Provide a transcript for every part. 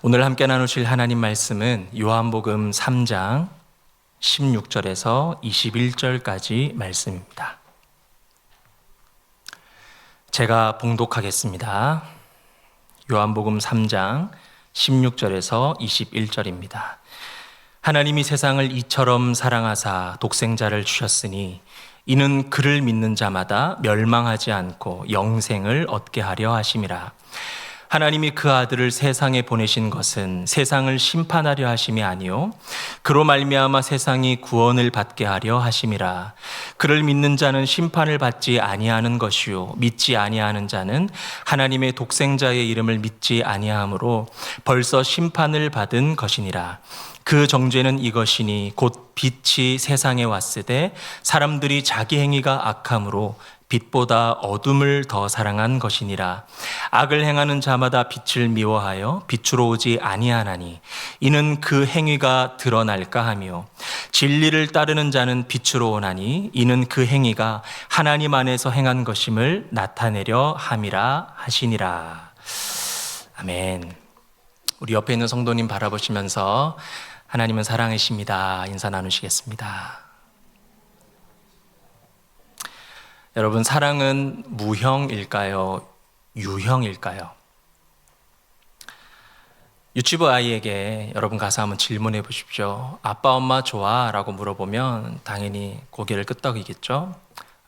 오늘 함께 나누실 하나님 말씀은 요한복음 3장 16절에서 21절까지 말씀입니다. 제가 봉독하겠습니다. 요한복음 3장 16절에서 21절입니다. 하나님이 세상을 이처럼 사랑하사 독생자를 주셨으니 이는 그를 믿는 자마다 멸망하지 않고 영생을 얻게 하려 하심이라. 하나님이 그 아들을 세상에 보내신 것은 세상을 심판하려 하심이 아니요 그로 말미암아 세상이 구원을 받게 하려 하심이라. 그를 믿는 자는 심판을 받지 아니하는 것이요 믿지 아니하는 자는 하나님의 독생자의 이름을 믿지 아니하므로 벌써 심판을 받은 것이니라. 그 정죄는 이것이니 곧 빛이 세상에 왔으되 사람들이 자기 행위가 악함으로 빛보다 어둠을 더 사랑한 것이니라. 악을 행하는 자마다 빛을 미워하여 빛으로 오지 아니하나니 이는 그 행위가 드러날까 하며 진리를 따르는 자는 빛으로 오나니 이는 그 행위가 하나님 안에서 행한 것임을 나타내려 함이라 하시니라. 아멘. 우리 옆에 있는 성도님 바라보시면서 하나님은 사랑이십니다 인사 나누시겠습니다. 여러분, 사랑은 무형일까요? 유형일까요? 유치부 아이에게 여러분 가서 한번 질문해 보십시오. 아빠, 엄마 좋아? 라고 물어보면 당연히 고개를 끄덕이겠죠?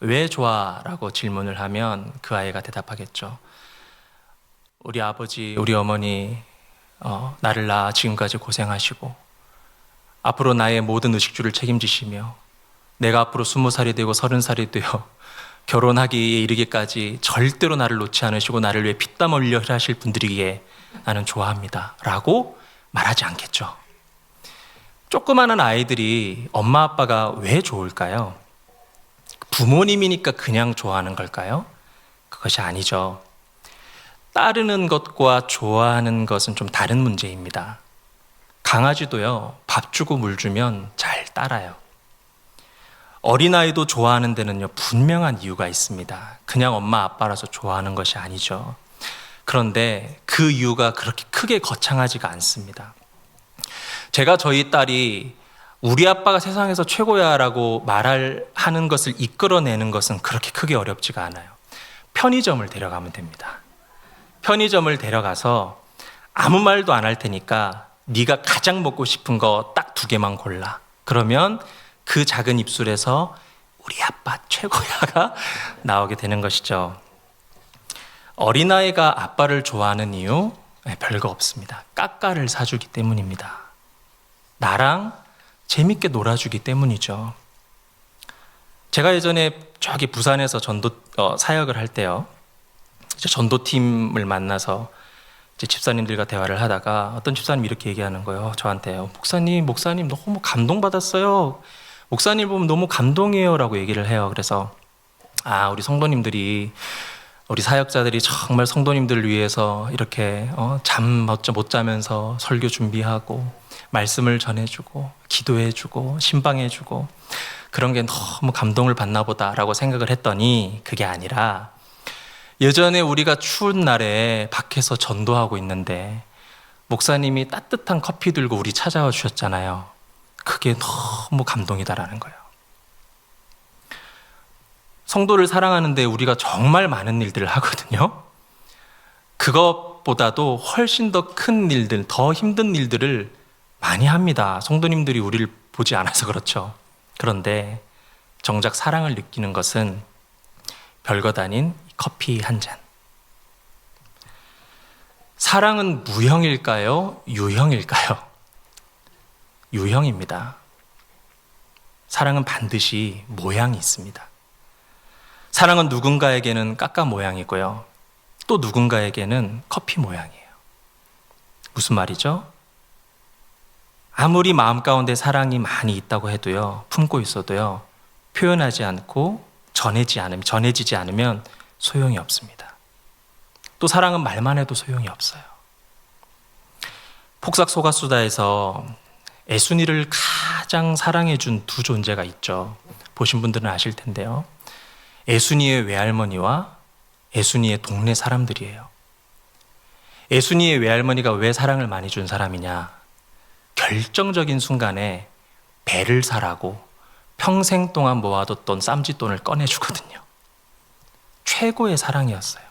왜 좋아? 라고 질문을 하면 그 아이가 대답하겠죠. 우리 아버지, 우리 어머니 나를 낳아 지금까지 고생하시고 앞으로 나의 모든 의식주를 책임지시며 내가 앞으로 20살이 되고 30살이 되어 결혼하기에 이르기까지 절대로 나를 놓지 않으시고 나를 위해 피땀 흘려 하실 분들이기에 나는 좋아합니다 라고 말하지 않겠죠. 조그마한 아이들이 엄마 아빠가 왜 좋을까요? 부모님이니까 그냥 좋아하는 걸까요? 그것이 아니죠. 따르는 것과 좋아하는 것은 좀 다른 문제입니다. 강아지도요, 밥 주고 물 주면 잘 따라요. 어린아이도 좋아하는 데는요, 분명한 이유가 있습니다. 그냥 엄마 아빠라서 좋아하는 것이 아니죠. 그런데 그 이유가 그렇게 크게 거창하지가 않습니다. 제가 저희 딸이 우리 아빠가 세상에서 최고야 라고 하는 것을 이끌어내는 것은 그렇게 크게 어렵지가 않아요. 편의점을 데려가면 됩니다. 편의점을 데려가서 아무 말도 안 할 테니까 네가 가장 먹고 싶은 거 딱 2개만 골라. 그러면 그 작은 입술에서 우리 아빠 최고야가 나오게 되는 것이죠. 어린아이가 아빠를 좋아하는 이유? 별거 없습니다. 까까를 사주기 때문입니다. 나랑 재밌게 놀아주기 때문이죠. 제가 예전에 저기 부산에서 사역을 할 때요, 이제 전도팀을 만나서 이제 집사님들과 대화를 하다가 어떤 집사님이 이렇게 얘기하는 거예요. 저한테요. 목사님 너무 감동받았어요. 목사님 보면 너무 감동이에요 라고 얘기를 해요. 그래서 우리 성도님들이, 우리 사역자들이 정말 성도님들을 위해서 이렇게 잠 못 자면서 설교 준비하고 말씀을 전해주고 기도해주고 신방해주고 그런 게 너무 감동을 받나 보다라고 생각을 했더니 그게 아니라, 예전에 우리가 추운 날에 밖에서 전도하고 있는데 목사님이 따뜻한 커피 들고 우리 찾아와 주셨잖아요. 그게 너무 감동이다라는 거예요. 성도를 사랑하는데 우리가 정말 많은 일들을 하거든요. 그것보다도 훨씬 더 큰 일들, 더 힘든 일들을 많이 합니다. 성도님들이 우리를 보지 않아서 그렇죠. 그런데 정작 사랑을 느끼는 것은 별것 아닌 커피 한 잔. 사랑은 무형일까요? 유형일까요? 유형입니다. 사랑은 반드시 모양이 있습니다. 사랑은 누군가에게는 까까 모양이고요, 또 누군가에게는 커피 모양이에요. 무슨 말이죠? 아무리 마음 가운데 사랑이 많이 있다고 해도요, 품고 있어도요, 표현하지 않고 전해지지 않으면 소용이 없습니다. 또 사랑은 말만 해도 소용이 없어요. 폭삭 속았수다에서 애순이를 가장 사랑해준 2 존재가 있죠. 보신 분들은 아실 텐데요. 애순이의 외할머니와 애순이의 동네 사람들이에요. 예순이의 외할머니가 왜 사랑을 많이 준 사람이냐? 결정적인 순간에 배를 사라고 평생 동안 모아뒀던 쌈짓돈을 꺼내주거든요. 최고의 사랑이었어요.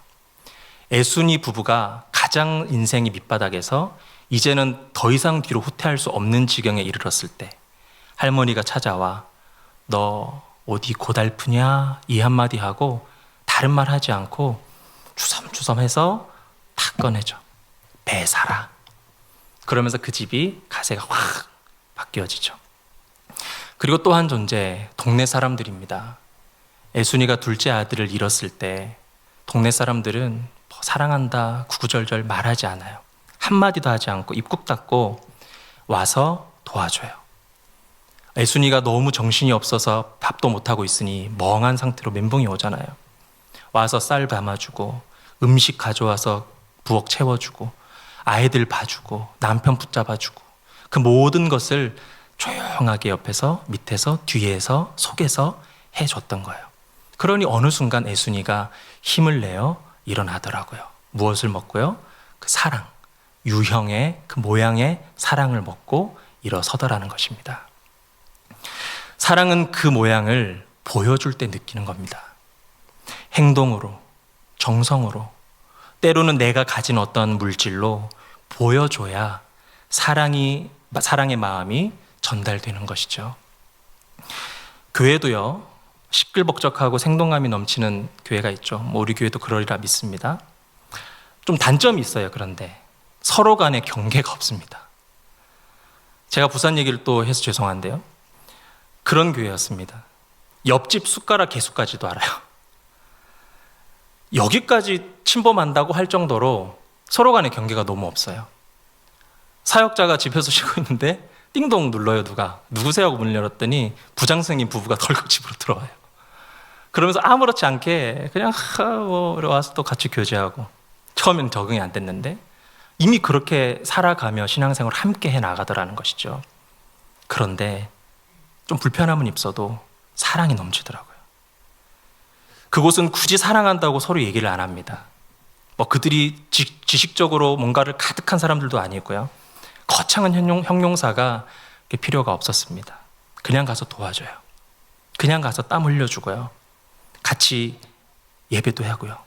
예순이 부부가 가장 인생이 밑바닥에서 이제는 더 이상 뒤로 후퇴할 수 없는 지경에 이르렀을 때 할머니가 찾아와 너 어디 고달프냐? 이 한마디 하고 다른 말 하지 않고 주섬주섬해서 다 꺼내줘. 배 사라. 그러면서 그 집이 가세가 확 바뀌어지죠. 그리고 또 한 존재, 동네 사람들입니다. 애순이가 둘째 아들을 잃었을 때 동네 사람들은 사랑한다 구구절절 말하지 않아요. 한마디도 하지 않고 입 꾹 닫고 와서 도와줘요. 애순이가 너무 정신이 없어서 밥도 못하고 있으니 멍한 상태로 멘붕이 오잖아요. 와서 쌀 담아주고 음식 가져와서 부엌 채워주고 아이들 봐주고 남편 붙잡아주고 그 모든 것을 조용하게 옆에서 밑에서 뒤에서 속에서 해줬던 거예요. 그러니 어느 순간 애순이가 힘을 내어 일어나더라고요. 무엇을 먹고요? 그 사랑, 유형의 그 모양의 사랑을 먹고 일어서더라는 것입니다. 사랑은 그 모양을 보여줄 때 느끼는 겁니다. 행동으로, 정성으로, 때로는 내가 가진 어떤 물질로 보여줘야 사랑의 마음이 전달되는 것이죠. 교회도요, 시끌벅적하고 생동감이 넘치는 교회가 있죠. 우리 교회도 그러리라 믿습니다. 좀 단점이 있어요. 그런데 서로 간에 경계가 없습니다. 제가 부산 얘기를 또 해서 죄송한데요. 그런 교회였습니다. 옆집 숟가락 개수까지도 알아요. 여기까지 침범한다고 할 정도로 서로 간의 경계가 너무 없어요. 사역자가 집에서 쉬고 있는데 띵동 눌러요. 누구세요? 하고 문을 열었더니 부장선생님 부부가 덜컥 집으로 들어와요. 그러면서 아무렇지 않게 그냥 와서 또 같이 교제하고 처음엔 적응이 안 됐는데 이미 그렇게 살아가며 신앙생활을 함께 해나가더라는 것이죠. 그런데 좀 불편함은 있어도 사랑이 넘치더라고요. 그곳은 굳이 사랑한다고 서로 얘기를 안 합니다. 그들이 지식적으로 뭔가를 가득한 사람들도 아니고요. 거창한 형용사가 필요가 없었습니다. 그냥 가서 도와줘요. 그냥 가서 땀 흘려주고요. 같이 예배도 하고요.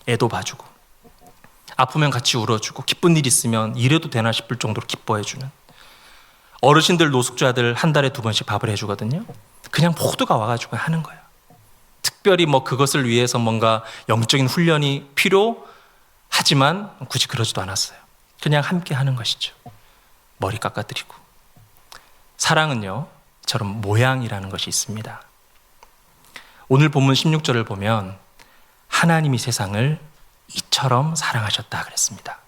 애도 봐주고 아프면 같이 울어주고 기쁜 일 있으면 이래도 되나 싶을 정도로 기뻐해주는 어르신들 노숙자들 한 달에 2번씩 밥을 해주거든요. 그냥 모두가 와가지고 하는 거예요. 특별히 그것을 위해서 뭔가 영적인 훈련이 필요하지만 굳이 그러지도 않았어요. 그냥 함께 하는 것이죠. 머리 깎아드리고. 사랑은요, 저런 모양이라는 것이 있습니다. 오늘 본문 16절을 보면 하나님이 세상을 이처럼 사랑하셨다 그랬습니다.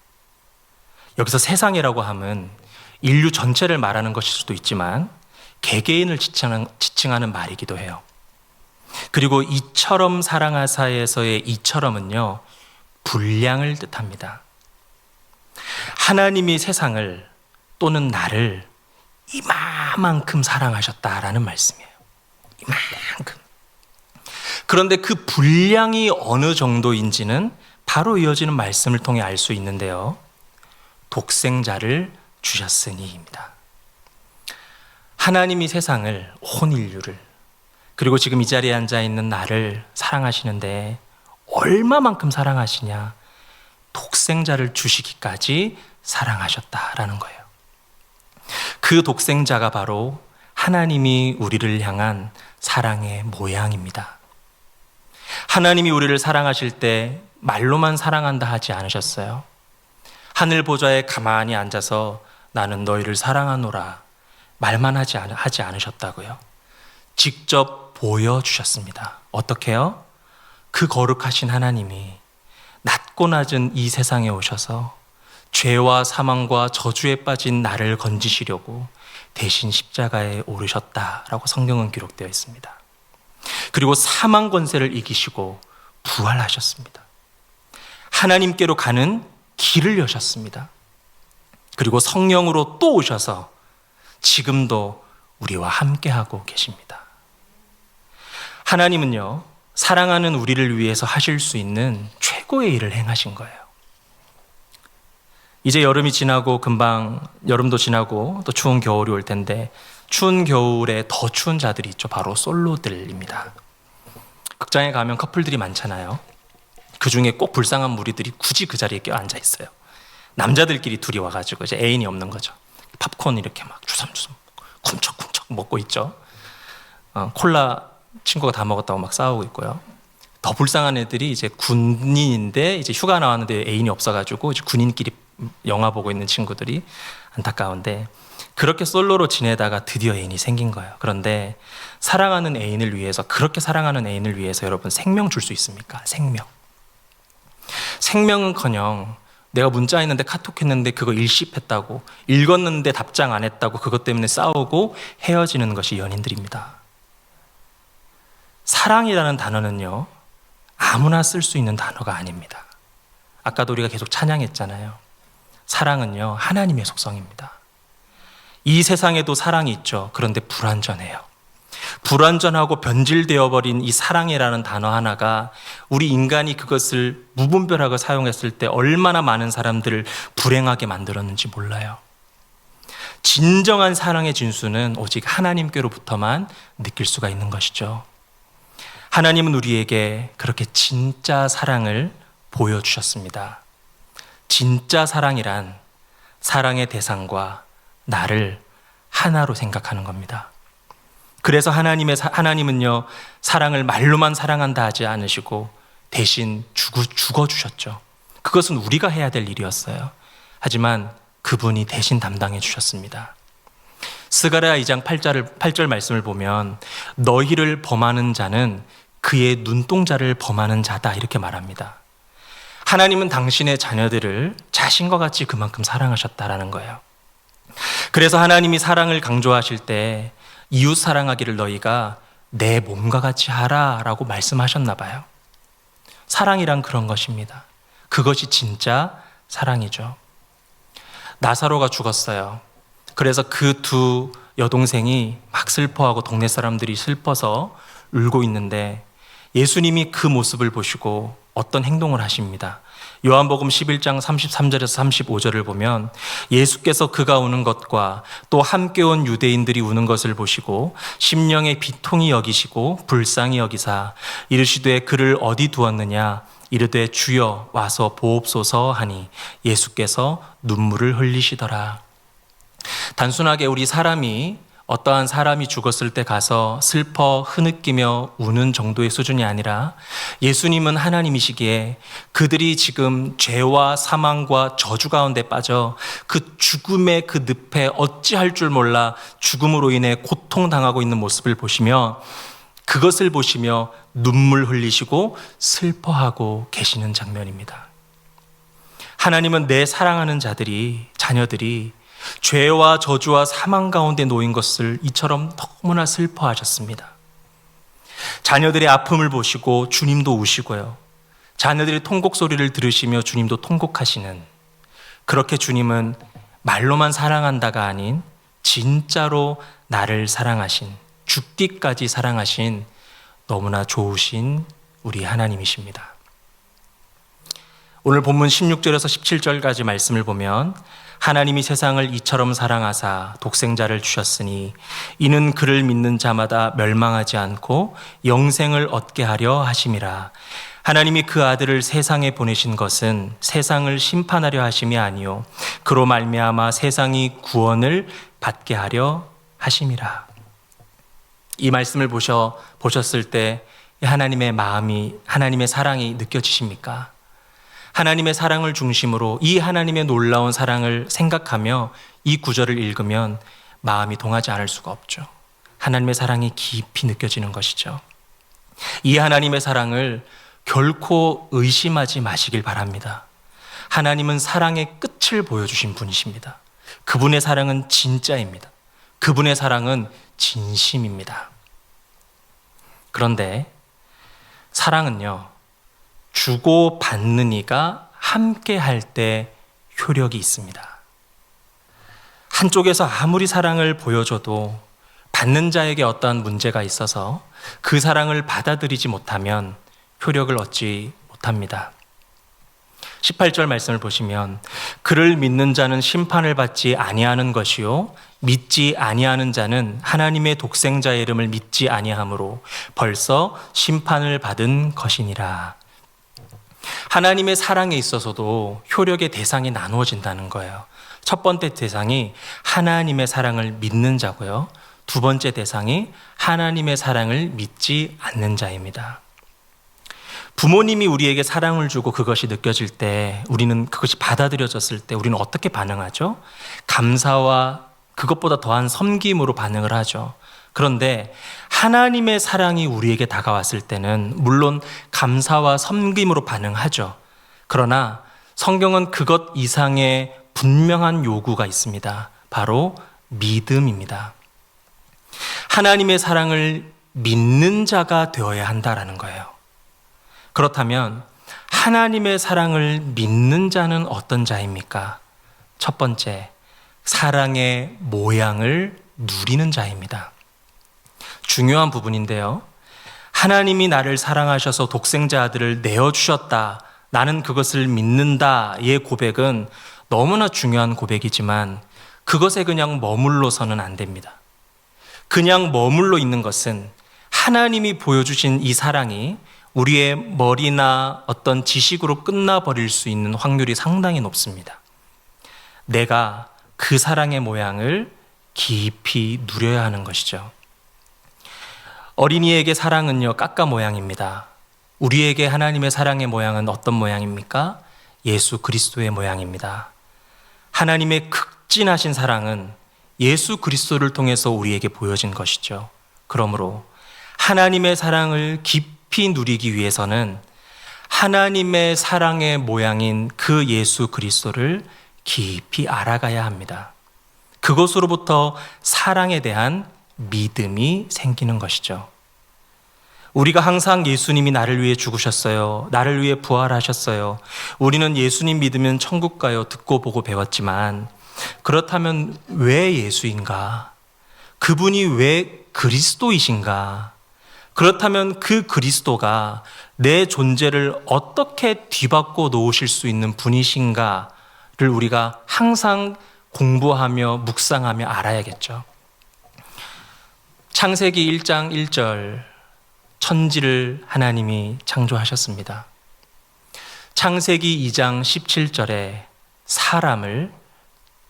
여기서 세상이라고 함은 인류 전체를 말하는 것일 수도 있지만 개개인을 지칭하는 말이기도 해요. 그리고 이처럼 사랑하사에서의 이처럼은요, 분량을 뜻합니다. 하나님이 세상을 또는 나를 이만큼 사랑하셨다라는 말씀이에요. 이만큼. 그런데 그 분량이 어느 정도인지는 바로 이어지는 말씀을 통해 알 수 있는데요. 독생자를 주셨으니입니다. 하나님이 세상을, 온 인류를, 그리고 지금 이 자리에 앉아있는 나를 사랑하시는데 얼마만큼 사랑하시냐? 독생자를 주시기까지 사랑하셨다라는 거예요. 그 독생자가 바로 하나님이 우리를 향한 사랑의 모양입니다. 하나님이 우리를 사랑하실 때 말로만 사랑한다 하지 않으셨어요. 하늘 보좌에 가만히 앉아서 나는 너희를 사랑하노라 말만 하지 않으셨다고요. 직접 보여주셨습니다. 어떻게요? 그 거룩하신 하나님이 낮고 낮은 이 세상에 오셔서 죄와 사망과 저주에 빠진 나를 건지시려고 대신 십자가에 오르셨다라고 성경은 기록되어 있습니다. 그리고 사망 권세를 이기시고 부활하셨습니다. 하나님께로 가는 길을 여셨습니다. 그리고 성령으로 또 오셔서 지금도 우리와 함께하고 계십니다. 하나님은요, 사랑하는 우리를 위해서 하실 수 있는 최고의 일을 행하신 거예요. 이제 여름이 지나고 금방 여름도 지나고 또 추운 겨울이 올 텐데 추운 겨울에 더 추운 자들이 있죠. 바로 솔로들입니다. 극장에 가면 커플들이 많잖아요. 그중에 꼭 불쌍한 무리들이 굳이 그 자리에 껴앉아 있어요. 남자들끼리 둘이 와가지고 이제 애인이 없는 거죠. 팝콘 이렇게 막 주섬주섬 쿰척쿰척 먹고 있죠. 콜라 친구가 다 먹었다고 막 싸우고 있고요. 더 불쌍한 애들이 이제 군인인데 이제 휴가 나왔는데 애인이 없어가지고 이제 군인끼리 영화 보고 있는 친구들이 안타까운데 그렇게 솔로로 지내다가 드디어 애인이 생긴 거예요. 그런데 사랑하는 애인을 위해서 그렇게 사랑하는 애인을 위해서 여러분 생명 줄 수 있습니까? 생명은커녕 내가 문자했는데 카톡했는데 그거 일십했다고 읽었는데 답장 안 했다고 그것 때문에 싸우고 헤어지는 것이 연인들입니다. 사랑이라는 단어는요 아무나 쓸 수 있는 단어가 아닙니다. 아까도 우리가 계속 찬양했잖아요. 사랑은요 하나님의 속성입니다. 이 세상에도 사랑이 있죠. 그런데 불완전해요. 불완전하고 변질되어 버린 이 사랑이라는 단어 하나가 우리 인간이 그것을 무분별하게 사용했을 때 얼마나 많은 사람들을 불행하게 만들었는지 몰라요. 진정한 사랑의 진수는 오직 하나님께로부터만 느낄 수가 있는 것이죠. 하나님은 우리에게 그렇게 진짜 사랑을 보여주셨습니다. 진짜 사랑이란 사랑의 대상과 나를 하나로 생각하는 겁니다. 그래서 하나님은요 사랑을 말로만 사랑한다 하지 않으시고 대신 죽어주셨죠. 그것은 우리가 해야 될 일이었어요. 하지만 그분이 대신 담당해 주셨습니다. 스가랴 2장 8절 말씀을 보면 너희를 범하는 자는 그의 눈동자를 범하는 자다 이렇게 말합니다. 하나님은 당신의 자녀들을 자신과 같이 그만큼 사랑하셨다라는 거예요. 그래서 하나님이 사랑을 강조하실 때 이웃 사랑하기를 너희가 내 몸과 같이 하라 라고 말씀하셨나 봐요. 사랑이란 그런 것입니다. 그것이 진짜 사랑이죠. 나사로가 죽었어요. 그래서 그 두 여동생이 막 슬퍼하고 동네 사람들이 슬퍼서 울고 있는데 예수님이 그 모습을 보시고 어떤 행동을 하십니다. 요한복음 11장 33절에서 35절을 보면 예수께서 그가 우는 것과 또 함께 온 유대인들이 우는 것을 보시고 심령의 비통이 여기시고 불쌍히 여기사 이르시되 그를 어디 두었느냐 이르되 주여 와서 보옵소서 하니 예수께서 눈물을 흘리시더라. 단순하게 우리 사람이 어떠한 사람이 죽었을 때 가서 슬퍼 흐느끼며 우는 정도의 수준이 아니라 예수님은 하나님이시기에 그들이 지금 죄와 사망과 저주 가운데 빠져 그 죽음의 그 늪에 어찌할 줄 몰라 죽음으로 인해 고통당하고 있는 모습을 보시며 그것을 보시며 눈물 흘리시고 슬퍼하고 계시는 장면입니다. 하나님은 내 사랑하는 자녀들이 죄와 저주와 사망 가운데 놓인 것을 이처럼 너무나 슬퍼하셨습니다. 자녀들의 아픔을 보시고 주님도 우시고요. 자녀들의 통곡 소리를 들으시며 주님도 통곡하시는 그렇게 주님은 말로만 사랑한다가 아닌 진짜로 나를 사랑하신 죽기까지 사랑하신 너무나 좋으신 우리 하나님이십니다. 오늘 본문 16절에서 17절까지 말씀을 보면 하나님이 세상을 이처럼 사랑하사 독생자를 주셨으니 이는 그를 믿는 자마다 멸망하지 않고 영생을 얻게 하려 하심이라. 하나님이 그 아들을 세상에 보내신 것은 세상을 심판하려 하심이 아니요 그로 말미암아 세상이 구원을 받게 하려 하심이라. 이 말씀을 보셨을 때 하나님의 마음이 하나님의 사랑이 느껴지십니까? 하나님의 사랑을 중심으로 이 하나님의 놀라운 사랑을 생각하며 이 구절을 읽으면 마음이 동하지 않을 수가 없죠. 하나님의 사랑이 깊이 느껴지는 것이죠. 이 하나님의 사랑을 결코 의심하지 마시길 바랍니다. 하나님은 사랑의 끝을 보여주신 분이십니다. 그분의 사랑은 진짜입니다. 그분의 사랑은 진심입니다. 그런데 사랑은요, 주고 받는 이가 함께 할 때 효력이 있습니다. 한쪽에서 아무리 사랑을 보여줘도 받는 자에게 어떠한 문제가 있어서 그 사랑을 받아들이지 못하면 효력을 얻지 못합니다. 18절 말씀을 보시면 그를 믿는 자는 심판을 받지 아니하는 것이요 믿지 아니하는 자는 하나님의 독생자의 이름을 믿지 아니하므로 벌써 심판을 받은 것이니라. 하나님의 사랑에 있어서도 효력의 대상이 나누어진다는 거예요. 첫 번째 대상이 하나님의 사랑을 믿는 자고요. 두 번째 대상이 하나님의 사랑을 믿지 않는 자입니다. 부모님이 우리에게 사랑을 주고 그것이 느껴질 때, 우리는 그것이 받아들여졌을 때 우리는 어떻게 반응하죠? 감사와 그것보다 더한 섬김으로 반응을 하죠. 그런데 하나님의 사랑이 우리에게 다가왔을 때는 물론 감사와 섬김으로 반응하죠. 그러나 성경은 그것 이상의 분명한 요구가 있습니다. 바로 믿음입니다. 하나님의 사랑을 믿는 자가 되어야 한다라는 거예요. 그렇다면 하나님의 사랑을 믿는 자는 어떤 자입니까? 첫 번째, 사랑의 모양을 누리는 자입니다. 중요한 부분인데요. 하나님이 나를 사랑하셔서 독생자 아들을 내어주셨다, 나는 그것을 믿는다의 고백은 너무나 중요한 고백이지만 그것에 그냥 머물러서는 안 됩니다. 그냥 머물러 있는 것은 하나님이 보여주신 이 사랑이 우리의 머리나 어떤 지식으로 끝나버릴 수 있는 확률이 상당히 높습니다. 내가 그 사랑의 모양을 깊이 누려야 하는 것이죠. 어린이에게 사랑은요, 까까 모양입니다. 우리에게 하나님의 사랑의 모양은 어떤 모양입니까? 예수 그리스도의 모양입니다. 하나님의 극진하신 사랑은 예수 그리스도를 통해서 우리에게 보여진 것이죠. 그러므로 하나님의 사랑을 깊이 누리기 위해서는 하나님의 사랑의 모양인 그 예수 그리스도를 깊이 알아가야 합니다. 그것으로부터 사랑에 대한 믿음이 생기는 것이죠. 우리가 항상 예수님이 나를 위해 죽으셨어요, 나를 위해 부활하셨어요, 우리는 예수님 믿으면 천국 가요 듣고 보고 배웠지만, 그렇다면 왜 예수인가? 그분이 왜 그리스도이신가? 그렇다면 그 그리스도가 내 존재를 어떻게 뒤바꿔 놓으실 수 있는 분이신가를 우리가 항상 공부하며 묵상하며 알아야겠죠. 창세기 1장 1절, 천지를 하나님이 창조하셨습니다. 창세기 2장 17절에 사람을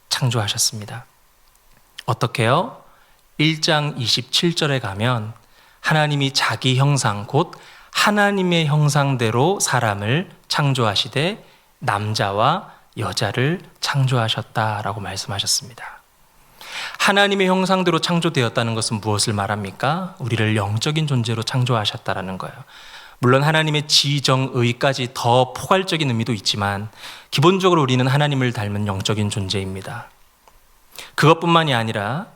창조하셨습니다. 어떻게요? 1장 27절에 가면 하나님이 자기 형상, 곧 하나님의 형상대로 사람을 창조하시되 남자와 여자를 창조하셨다라고 말씀하셨습니다. 하나님의 형상대로 창조되었다는 것은 무엇을 말합니까? 우리를 영적인 존재로 창조하셨다라는 거예요. 물론 하나님의 지정의까지 더 포괄적인 의미도 있지만 기본적으로 우리는 하나님을 닮은 영적인 존재입니다. 그것뿐만이 아니라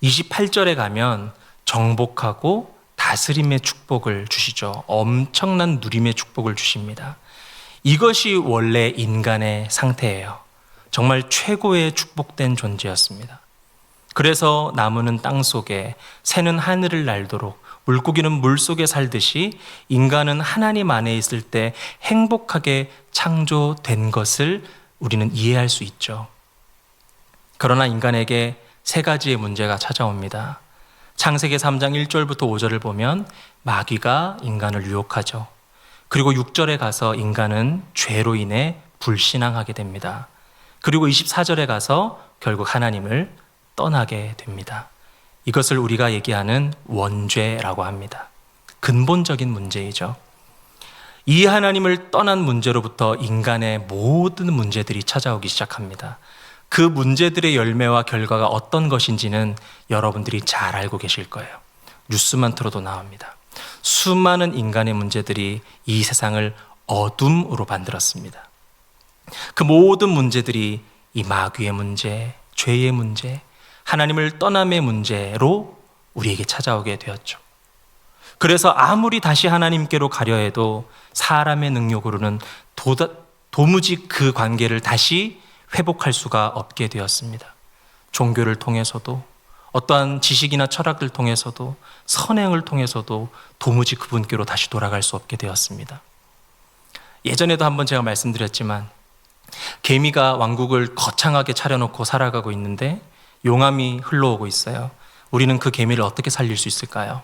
28절에 가면 정복하고 다스림의 축복을 주시죠. 엄청난 누림의 축복을 주십니다. 이것이 원래 인간의 상태예요. 정말 최고의 축복된 존재였습니다. 그래서 나무는 땅 속에, 새는 하늘을 날도록, 물고기는 물 속에 살듯이 인간은 하나님 안에 있을 때 행복하게 창조된 것을 우리는 이해할 수 있죠. 그러나 인간에게 세 가지의 문제가 찾아옵니다. 창세기 3장 1절부터 5절을 보면 마귀가 인간을 유혹하죠. 그리고 6절에 가서 인간은 죄로 인해 불신앙하게 됩니다. 그리고 24절에 가서 결국 하나님을 떠나게 됩니다. 이것을 우리가 얘기하는 원죄라고 합니다. 근본적인 문제이죠. 이 하나님을 떠난 문제로부터 인간의 모든 문제들이 찾아오기 시작합니다. 그 문제들의 열매와 결과가 어떤 것인지는 여러분들이 잘 알고 계실 거예요. 뉴스만 틀어도 나옵니다. 수많은 인간의 문제들이 이 세상을 어둠으로 만들었습니다. 그 모든 문제들이 이 마귀의 문제, 죄의 문제, 하나님을 떠남의 문제로 우리에게 찾아오게 되었죠. 그래서 아무리 다시 하나님께로 가려 해도 사람의 능력으로는 도무지 그 관계를 다시 회복할 수가 없게 되었습니다. 종교를 통해서도, 어떠한 지식이나 철학을 통해서도, 선행을 통해서도 도무지 그분께로 다시 돌아갈 수 없게 되었습니다. 예전에도 한번 제가 말씀드렸지만 개미가 왕국을 거창하게 차려놓고 살아가고 있는데 용암이 흘러오고 있어요. 우리는 그 개미를 어떻게 살릴 수 있을까요?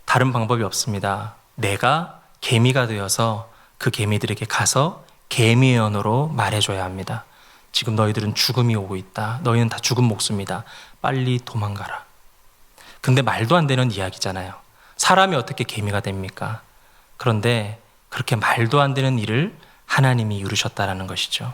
다른 방법이 없습니다. 내가 개미가 되어서 그 개미들에게 가서 개미의 언어로 말해줘야 합니다. 지금 너희들은 죽음이 오고 있다. 너희는 다 죽은 목숨이다. 빨리 도망가라. 근데 말도 안 되는 이야기잖아요. 사람이 어떻게 개미가 됩니까? 그런데 그렇게 말도 안 되는 일을 하나님이 이루셨다라는 것이죠.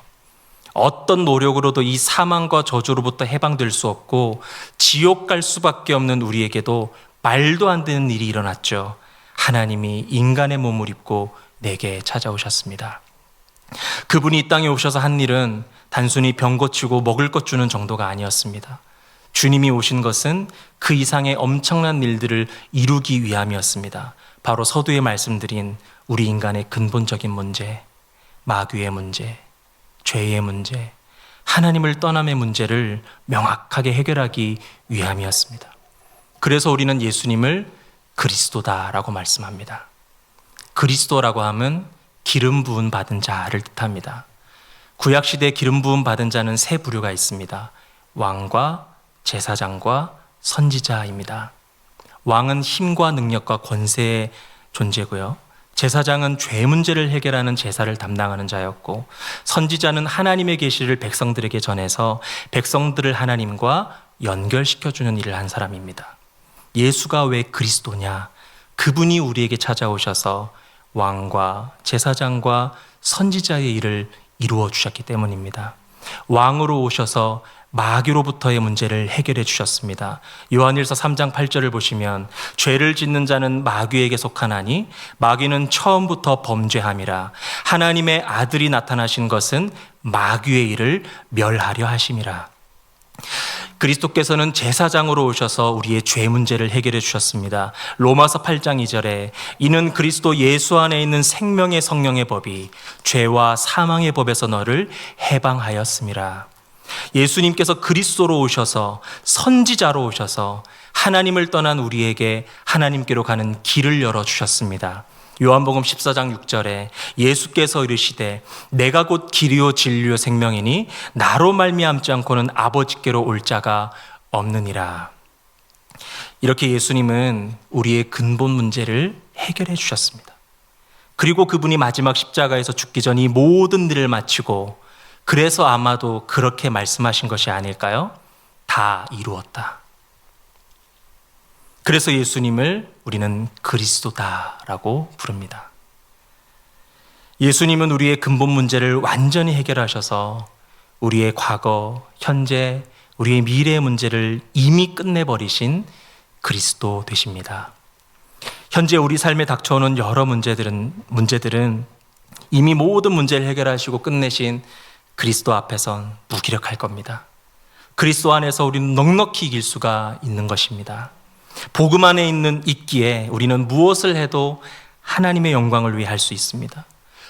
어떤 노력으로도 이 사망과 저주로부터 해방될 수 없고 지옥 갈 수밖에 없는 우리에게도 말도 안 되는 일이 일어났죠. 하나님이 인간의 몸을 입고 내게 찾아오셨습니다. 그분이 이 땅에 오셔서 한 일은 단순히 병 고치고 먹을 것 주는 정도가 아니었습니다. 주님이 오신 것은 그 이상의 엄청난 일들을 이루기 위함이었습니다. 바로 서두에 말씀드린 우리 인간의 근본적인 문제, 마귀의 문제, 죄의 문제, 하나님을 떠남의 문제를 명확하게 해결하기 위함이었습니다. 그래서 우리는 예수님을 그리스도다라고 말씀합니다. 그리스도라고 하면 기름 부음 받은 자를 뜻합니다. 구약시대에 기름 부음 받은 자는 세 부류가 있습니다. 왕과 제사장과 선지자입니다. 왕은 힘과 능력과 권세의 존재고요. 제사장은 죄 문제를 해결하는 제사를 담당하는 자였고, 선지자는 하나님의 계시를 백성들에게 전해서 백성들을 하나님과 연결시켜주는 일을 한 사람입니다. 예수가 왜 그리스도냐? 그분이 우리에게 찾아오셔서 왕과 제사장과 선지자의 일을 이루어 주셨기 때문입니다. 왕으로 오셔서 마귀로부터의 문제를 해결해 주셨습니다. 요한일서 3장 8절을 보시면 죄를 짓는 자는 마귀에게 속하나니 마귀는 처음부터 범죄함이라. 하나님의 아들이 나타나신 것은 마귀의 일을 멸하려 하심이라. 그리스도께서는 제사장으로 오셔서 우리의 죄 문제를 해결해 주셨습니다. 로마서 8장 2절에 이는 그리스도 예수 안에 있는 생명의 성령의 법이 죄와 사망의 법에서 너를 해방하였음이라. 예수님께서 그리스도로 오셔서 선지자로 오셔서 하나님을 떠난 우리에게 하나님께로 가는 길을 열어주셨습니다. 요한복음 14장 6절에 예수께서 이르시되 내가 곧 길이요 진리요 생명이니 나로 말미암지 않고는 아버지께로 올 자가 없느니라. 이렇게 예수님은 우리의 근본 문제를 해결해 주셨습니다. 그리고 그분이 마지막 십자가에서 죽기 전 이 모든 일을 마치고 그래서 아마도 그렇게 말씀하신 것이 아닐까요? 다 이루었다. 그래서 예수님을 우리는 그리스도다라고 부릅니다. 예수님은 우리의 근본 문제를 완전히 해결하셔서 우리의 과거, 현재, 우리의 미래의 문제를 이미 끝내버리신 그리스도 되십니다. 현재 우리 삶에 닥쳐오는 여러 문제들은 이미 모든 문제를 해결하시고 끝내신 그리스도 앞에선 무기력할 겁니다. 그리스도 안에서 우리는 넉넉히 이길 수가 있는 것입니다. 복음 안에 있기에 우리는 무엇을 해도 하나님의 영광을 위해 할 수 있습니다.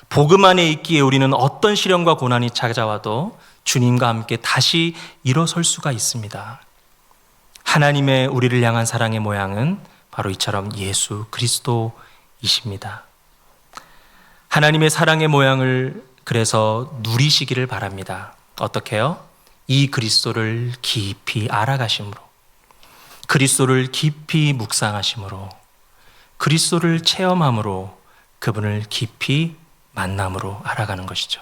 복음 안에 있기에 우리는 어떤 시련과 고난이 찾아와도 주님과 함께 다시 일어설 수가 있습니다. 하나님의 우리를 향한 사랑의 모양은 바로 이처럼 예수 그리스도이십니다. 하나님의 사랑의 모양을 그래서 누리시기를 바랍니다. 어떻게요? 이 그리스도를 깊이 알아가심으로, 그리스도를 깊이 묵상하심으로, 그리스도를 체험함으로, 그분을 깊이 만남으로 알아가는 것이죠.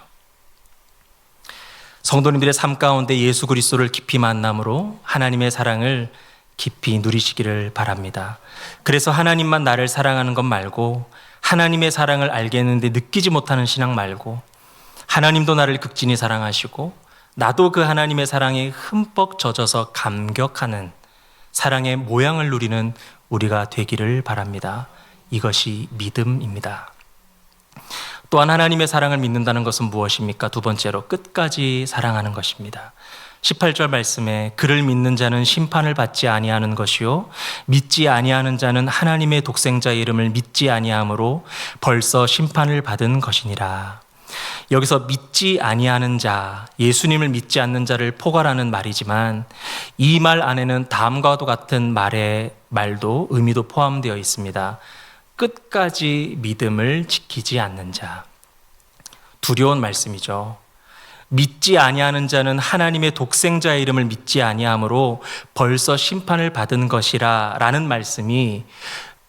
성도님들의 삶 가운데 예수 그리스도를 깊이 만남으로 하나님의 사랑을 깊이 누리시기를 바랍니다. 그래서 하나님만 나를 사랑하는 것 말고 하나님의 사랑을 알겠는데 느끼지 못하는 신앙 말고 하나님도 나를 극진히 사랑하시고 나도 그 하나님의 사랑에 흠뻑 젖어서 감격하는 사랑의 모양을 누리는 우리가 되기를 바랍니다. 이것이 믿음입니다. 또한 하나님의 사랑을 믿는다는 것은 무엇입니까? 두 번째로 끝까지 사랑하는 것입니다. 18절 말씀에 그를 믿는 자는 심판을 받지 아니하는 것이요 믿지 아니하는 자는 하나님의 독생자의 이름을 믿지 아니함으로 벌써 심판을 받은 것이니라. 여기서 믿지 아니하는 자, 예수님을 믿지 않는 자를 포괄하는 말이지만 이 말 안에는 다음과도 같은 말도 의미도 포함되어 있습니다. 끝까지 믿음을 지키지 않는 자. 두려운 말씀이죠. 믿지 아니하는 자는 하나님의 독생자의 이름을 믿지 아니하므로 벌써 심판을 받은 것이라 라는 말씀이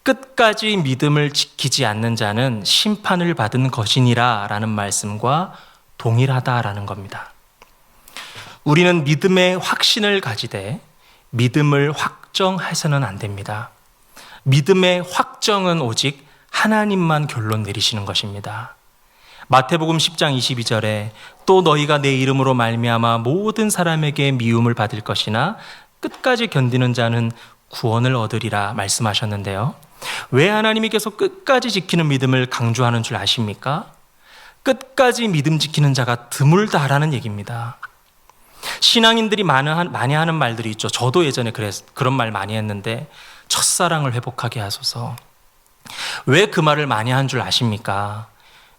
끝까지 믿음을 지키지 않는 자는 심판을 받은 것이니라 라는 말씀과 동일하다라는 겁니다. 우리는 믿음의 확신을 가지되 믿음을 확정해서는 안 됩니다. 믿음의 확정은 오직 하나님만 결론 내리시는 것입니다. 마태복음 10장 22절에 또 너희가 내 이름으로 말미암아 모든 사람에게 미움을 받을 것이나 끝까지 견디는 자는 구원을 얻으리라 말씀하셨는데요. 왜 하나님이 계속 끝까지 지키는 믿음을 강조하는 줄 아십니까? 끝까지 믿음 지키는 자가 드물다라는 얘기입니다. 신앙인들이 많이 하는 말들이 있죠. 저도 예전에 그런 말 많이 했는데 첫사랑을 회복하게 하소서. 왜 그 말을 많이 한 줄 아십니까?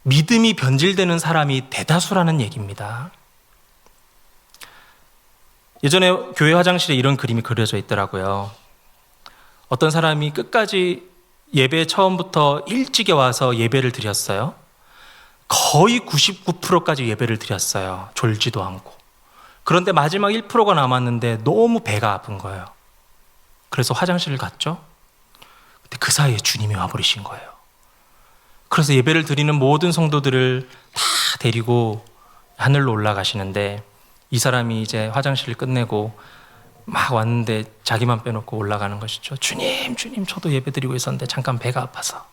믿음이 변질되는 사람이 대다수라는 얘기입니다. 예전에 교회 화장실에 이런 그림이 그려져 있더라고요. 어떤 사람이 끝까지 예배 처음부터 일찍에 와서 예배를 드렸어요. 거의 99%까지 예배를 드렸어요. 졸지도 않고. 그런데 마지막 1%가 남았는데 너무 배가 아픈 거예요. 그래서 화장실을 갔죠. 근데 그 사이에 주님이 와버리신 거예요. 그래서 예배를 드리는 모든 성도들을 다 데리고 하늘로 올라가시는데 이 사람이 이제 화장실을 끝내고 막 왔는데 자기만 빼놓고 올라가는 것이죠. 주님, 저도 예배 드리고 있었는데 잠깐 배가 아파서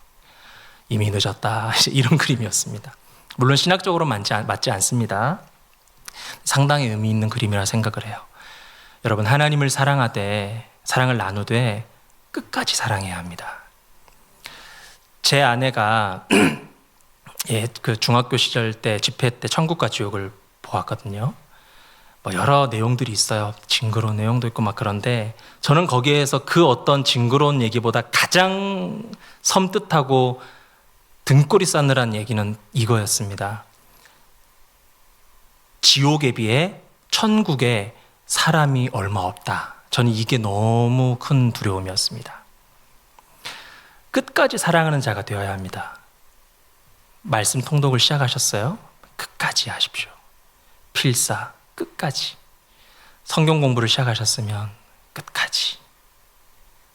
이미 늦었다. 이런 그림이었습니다. 물론 신학적으로 맞지 않습니다. 상당히 의미 있는 그림이라 생각을 해요. 여러분, 하나님을 사랑하되 사랑을 나누되 끝까지 사랑해야 합니다. 제 아내가 그 중학교 시절 때 집회 때 천국과 지옥을 보았거든요. 뭐 여러 내용들이 있어요. 징그러운 내용도 있고 막 그런데 저는 거기에서 그 어떤 징그러운 얘기보다 가장 섬뜩하고 등골이 싸늘한 얘기는 이거였습니다. 지옥에 비해 천국에 사람이 얼마 없다. 저는 이게 너무 큰 두려움이었습니다. 끝까지 사랑하는 자가 되어야 합니다. 말씀 통독을 시작하셨어요? 끝까지 하십시오. 필사, 끝까지. 성경 공부를 시작하셨으면 끝까지.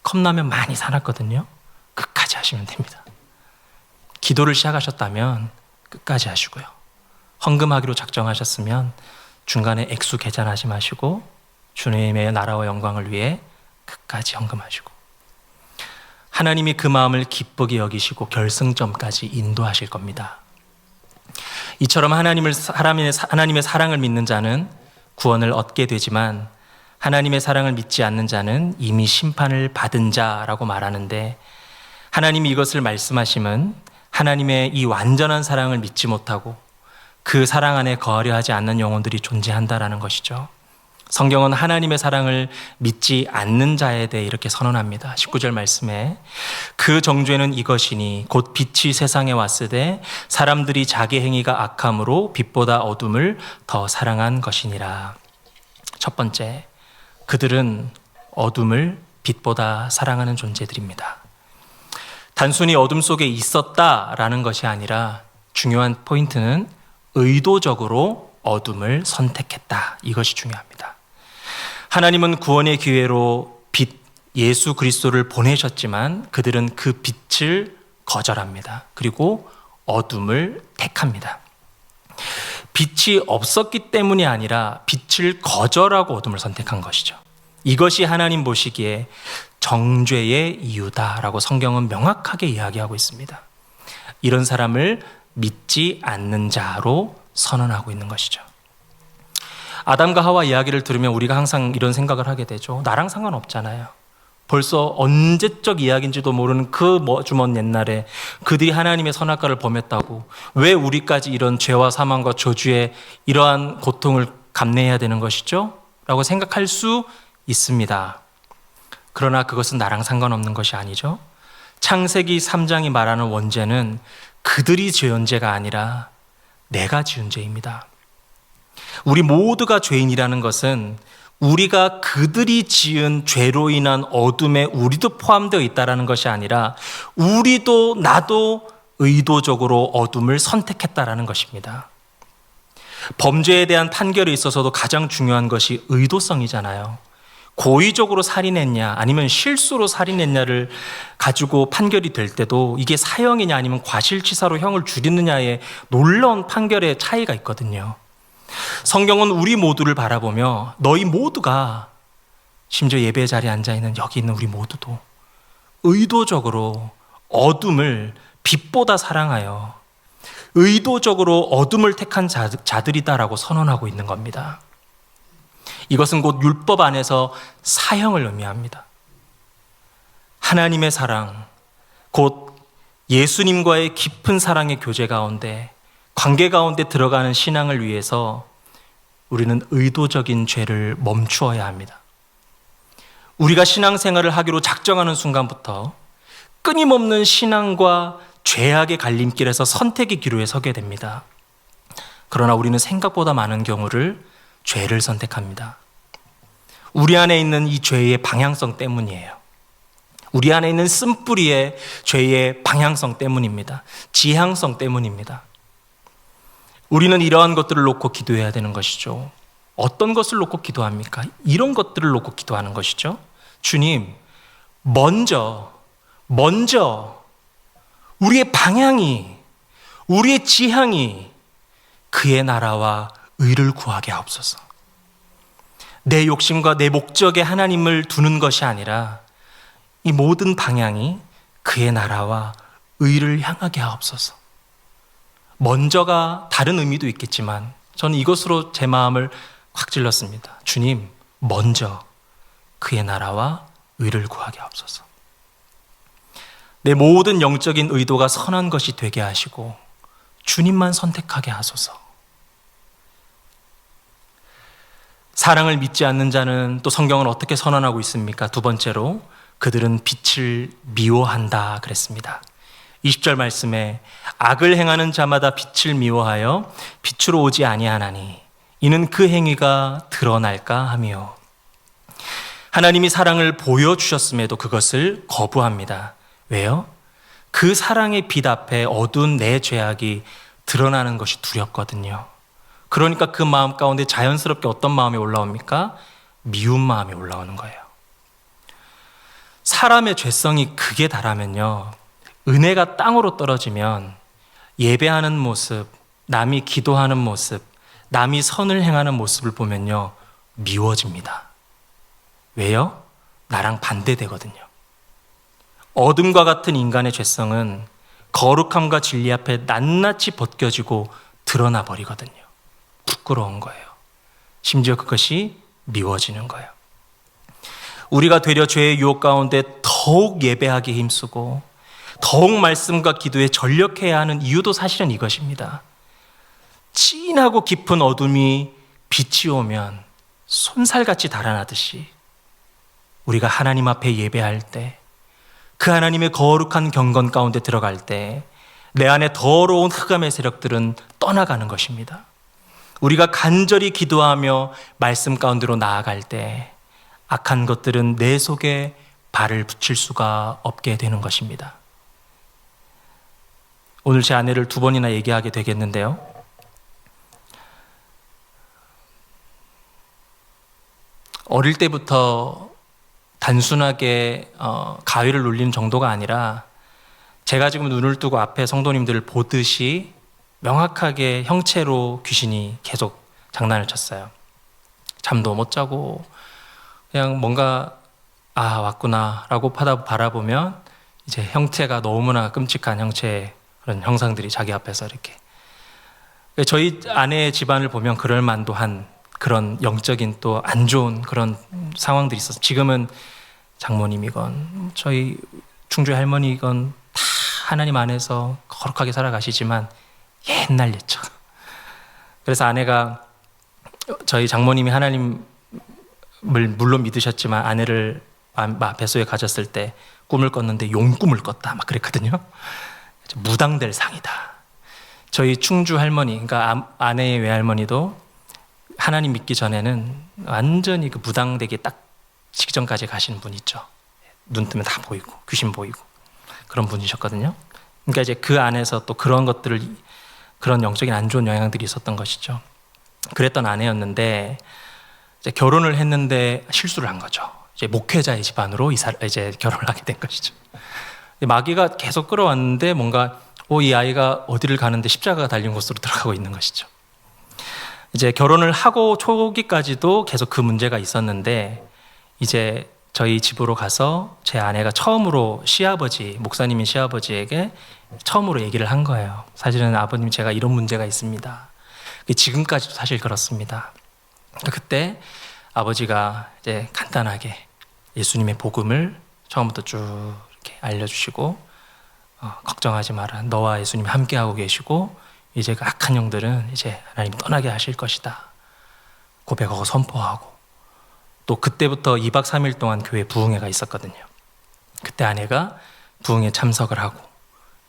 컵라면 많이 사놨거든요. 끝까지 하시면 됩니다. 기도를 시작하셨다면 끝까지 하시고요. 헌금하기로 작정하셨으면 중간에 액수 계산하지 마시고 주님의 나라와 영광을 위해 끝까지 헌금하시고 하나님이 그 마음을 기쁘게 여기시고 결승점까지 인도하실 겁니다. 이처럼 하나님의 사랑을 믿는 자는 구원을 얻게 되지만 하나님의 사랑을 믿지 않는 자는 이미 심판을 받은 자라고 말하는데 하나님이 이것을 말씀하심은 하나님의 이 완전한 사랑을 믿지 못하고 그 사랑 안에 거하려 하지 않는 영혼들이 존재한다라는 것이죠. 성경은 하나님의 사랑을 믿지 않는 자에 대해 이렇게 선언합니다. 19절 말씀에 그 정죄는 이것이니 곧 빛이 세상에 왔으되 사람들이 자기 행위가 악함으로 빛보다 어둠을 더 사랑한 것이니라. 첫 번째, 그들은 어둠을 빛보다 사랑하는 존재들입니다. 단순히 어둠 속에 있었다라는 것이 아니라 중요한 포인트는 의도적으로 어둠을 선택했다. 이것이 중요합니다. 하나님은 구원의 기회로 빛 예수 그리스도를 보내셨지만 그들은 그 빛을 거절합니다. 그리고 어둠을 택합니다. 빛이 없었기 때문이 아니라 빛을 거절하고 어둠을 선택한 것이죠. 이것이 하나님 보시기에 정죄의 이유다라고 성경은 명확하게 이야기하고 있습니다. 이런 사람을 믿지 않는 자로 선언하고 있는 것이죠. 아담과 하와 이야기를 들으면 우리가 항상 이런 생각을 하게 되죠. 나랑 상관없잖아요. 벌써 언제적 이야기인지도 모르는 그 먼 옛날에 그들이 하나님의 선악과를 범했다고 왜 우리까지 이런 죄와 사망과 저주의 이러한 고통을 감내해야 되는 것이죠? 라고 생각할 수 있습니다. 그러나 그것은 나랑 상관없는 것이 아니죠. 창세기 3장이 말하는 원죄는 그들이 지은 죄가 아니라 내가 지은 죄입니다. 우리 모두가 죄인이라는 것은 우리가 그들이 지은 죄로 인한 어둠에 우리도 포함되어 있다는 것이 아니라 우리도 나도 의도적으로 어둠을 선택했다라는 것입니다. 범죄에 대한 판결에 있어서도 가장 중요한 것이 의도성이잖아요. 고의적으로 살인했냐 아니면 실수로 살인했냐를 가지고 판결이 될 때도 이게 사형이냐 아니면 과실치사로 형을 줄이느냐의 놀라운 판결의 차이가 있거든요. 성경은 우리 모두를 바라보며 너희 모두가, 심지어 예배 자리에 앉아있는 여기 있는 우리 모두도 의도적으로 어둠을 빛보다 사랑하여 의도적으로 어둠을 택한 자들이다라고 선언하고 있는 겁니다. 이것은 곧 율법 안에서 사형을 의미합니다. 하나님의 사랑, 곧 예수님과의 깊은 사랑의 교제 가운데, 관계 가운데 들어가는 신앙을 위해서 우리는 의도적인 죄를 멈추어야 합니다. 우리가 신앙생활을 하기로 작정하는 순간부터 끊임없는 신앙과 죄악의 갈림길에서 선택의 기로에 서게 됩니다. 그러나 우리는 생각보다 많은 경우를 죄를 선택합니다. 우리 안에 있는 이 죄의 방향성 때문이에요. 우리 안에 있는 쓴뿌리의 죄의 방향성 때문입니다. 지향성 때문입니다. 우리는 이러한 것들을 놓고 기도해야 되는 것이죠. 어떤 것을 놓고 기도합니까? 이런 것들을 놓고 기도하는 것이죠. 주님, 먼저 우리의 방향이, 우리의 지향이 그의 나라와 의를 구하게 하옵소서. 내 욕심과 내 목적에 하나님을 두는 것이 아니라 이 모든 방향이 그의 나라와 의를 향하게 하옵소서. 먼저가 다른 의미도 있겠지만 저는 이것으로 제 마음을 확 찔렀습니다. 주님, 먼저 그의 나라와 의를 구하게 하옵소서. 내 모든 영적인 의도가 선한 것이 되게 하시고 주님만 선택하게 하소서. 사랑을 믿지 않는 자는 또 성경은 어떻게 선언하고 있습니까? 두 번째로 그들은 빛을 미워한다 그랬습니다. 20절 말씀에 악을 행하는 자마다 빛을 미워하여 빛으로 오지 아니하나니 이는 그 행위가 드러날까 하며, 하나님이 사랑을 보여주셨음에도 그것을 거부합니다. 왜요? 그 사랑의 빛 앞에 어두운 내 죄악이 드러나는 것이 두렵거든요. 그러니까 그 마음 가운데 자연스럽게 어떤 마음이 올라옵니까? 미운 마음이 올라오는 거예요. 사람의 죄성이 극에 달하면요, 은혜가 땅으로 떨어지면 예배하는 모습, 남이 기도하는 모습, 남이 선을 행하는 모습을 보면요, 미워집니다. 왜요? 나랑 반대되거든요. 어둠과 같은 인간의 죄성은 거룩함과 진리 앞에 낱낱이 벗겨지고 드러나 버리거든요. 부끄러운 거예요. 심지어 그것이 미워지는 거예요. 우리가 되려 죄의 유혹 가운데 더욱 예배하기에 힘쓰고 더욱 말씀과 기도에 전력해야 하는 이유도 사실은 이것입니다. 진하고 깊은 어둠이 빛이 오면 손살같이 달아나듯이 우리가 하나님 앞에 예배할 때, 그 하나님의 거룩한 경건 가운데 들어갈 때 내 안에 더러운 흑암의 세력들은 떠나가는 것입니다. 우리가 간절히 기도하며 말씀 가운데로 나아갈 때 악한 것들은 내 속에 발을 붙일 수가 없게 되는 것입니다. 오늘 제 아내를 두 번이나 얘기하게 되겠는데요. 어릴 때부터 단순하게 가위를 눌리는 정도가 아니라 제가 지금 눈을 뜨고 앞에 성도님들을 보듯이 명확하게 형체로 귀신이 계속 장난을 쳤어요. 잠도 못 자고 그냥 뭔가 왔구나 라고 바라보면 이제 형체가 너무나 끔찍한 형체의 그런 형상들이 자기 앞에서 이렇게, 저희 아내의 집안을 보면 그럴 만도 한 그런 영적인 또 안 좋은 그런 상황들이 있어서 지금은 장모님이건 저희 충주의 할머니건 다 하나님 안에서 거룩하게 살아가시지만 옛날 옛적. 그래서 아내가, 저희 장모님이 하나님을 물론 믿으셨지만 아내를 뱃속에 가졌을 때 꿈을 꿨는데 용꿈을 꿨다 막 그랬거든요. 무당될 상이다. 저희 충주 할머니, 그러니까 아내의 외할머니도 하나님 믿기 전에는 완전히 그 무당되기 딱 직전까지 가신 분 있죠. 눈 뜨면 다 보이고 귀신 보이고 그런 분이셨거든요. 그러니까 이제 그 안에서 또 그런 것들을, 그런 영적인 안 좋은 영향들이 있었던 것이죠. 그랬던 아내였는데 이제 결혼을 했는데 실수를 한 거죠. 이제 목회자의 집안으로 이제 결혼을 하게 된 것이죠. 마귀가 계속 끌어왔는데 뭔가 이 아이가 어디를 가는데 십자가가 달린 곳으로 들어가고 있는 것이죠. 이제 결혼을 하고 초기까지도 계속 그 문제가 있었는데 이제 저희 집으로 가서 제 아내가 처음으로 목사님인 시아버지에게 처음으로 얘기를 한 거예요. 사실은 아버님, 제가 이런 문제가 있습니다. 지금까지도 사실 그렇습니다. 그때 아버지가 이제 간단하게 예수님의 복음을 처음부터 쭉 이렇게 알려주시고, 걱정하지 마라, 너와 예수님이 함께하고 계시고 이제 그 악한 영들은 이제 하나님이 떠나게 하실 것이다 고백하고 선포하고, 또 그때부터 2박 3일 동안 교회 부흥회가 있었거든요. 그때 아내가 부흥회 참석을 하고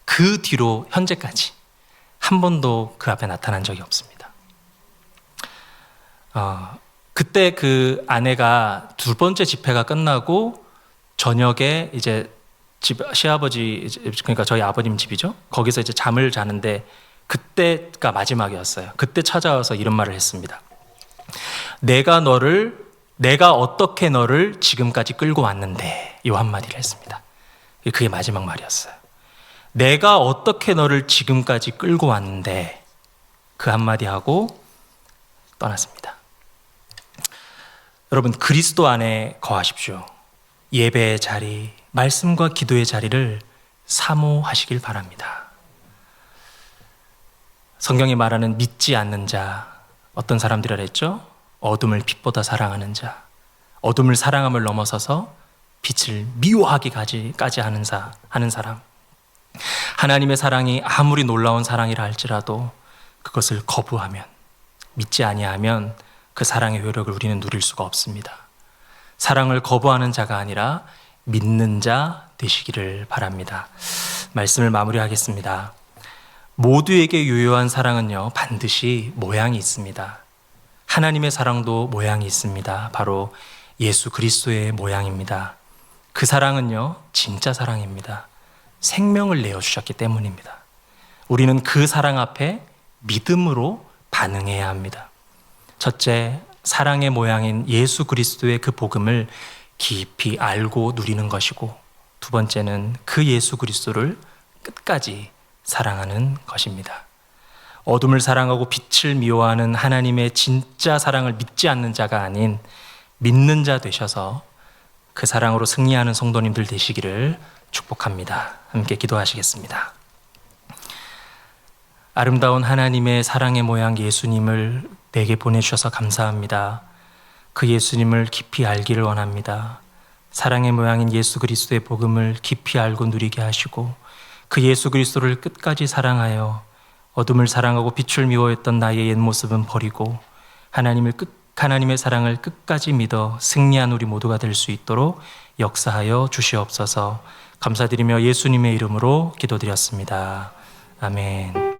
그 뒤로 현재까지 한 번도 그 앞에 나타난 적이 없습니다. 그때 그 아내가 두 번째 집회가 끝나고 저녁에 이제 시아버지, 그러니까 저희 아버님 집이죠. 거기서 이제 잠을 자는데 그때가 마지막이었어요. 그때 찾아와서 이런 말을 했습니다. 내가 어떻게 너를 지금까지 끌고 왔는데, 이 한마디를 했습니다. 그게 마지막 말이었어요. 내가 어떻게 너를 지금까지 끌고 왔는데, 그 한마디 하고 떠났습니다. 여러분, 그리스도 안에 거하십시오. 예배의 자리, 말씀과 기도의 자리를 사모하시길 바랍니다. 성경이 말하는 믿지 않는 자, 어떤 사람들이라 했죠? 어둠을 빛보다 사랑하는 자, 어둠을 사랑함을 넘어서서 빛을 미워하기까지 하는 사람. 하나님의 사랑이 아무리 놀라운 사랑이라 할지라도 그것을 거부하면, 믿지 아니하면 그 사랑의 효력을 우리는 누릴 수가 없습니다. 사랑을 거부하는 자가 아니라 믿는 자 되시기를 바랍니다. 말씀을 마무리하겠습니다. 모두에게 유효한 사랑은요, 반드시 모양이 있습니다. 하나님의 사랑도 모양이 있습니다. 바로 예수 그리스도의 모양입니다. 그 사랑은요, 진짜 사랑입니다. 생명을 내어주셨기 때문입니다. 우리는 그 사랑 앞에 믿음으로 반응해야 합니다. 첫째, 사랑의 모양인 예수 그리스도의 그 복음을 깊이 알고 누리는 것이고, 두 번째는 그 예수 그리스도를 끝까지 사랑하는 것입니다. 어둠을 사랑하고 빛을 미워하는 하나님의 진짜 사랑을 믿지 않는 자가 아닌 믿는 자 되셔서 그 사랑으로 승리하는 성도님들 되시기를 축복합니다. 함께 기도하시겠습니다. 아름다운 하나님의 사랑의 모양 예수님을 내게 보내주셔서 감사합니다. 그 예수님을 깊이 알기를 원합니다. 사랑의 모양인 예수 그리스도의 복음을 깊이 알고 누리게 하시고, 그 예수 그리스도를 끝까지 사랑하여 어둠을 사랑하고 빛을 미워했던 나의 옛 모습은 버리고 하나님의 사랑을 끝까지 믿어 승리한 우리 모두가 될 수 있도록 역사하여 주시옵소서. 감사드리며 예수님의 이름으로 기도드렸습니다. 아멘.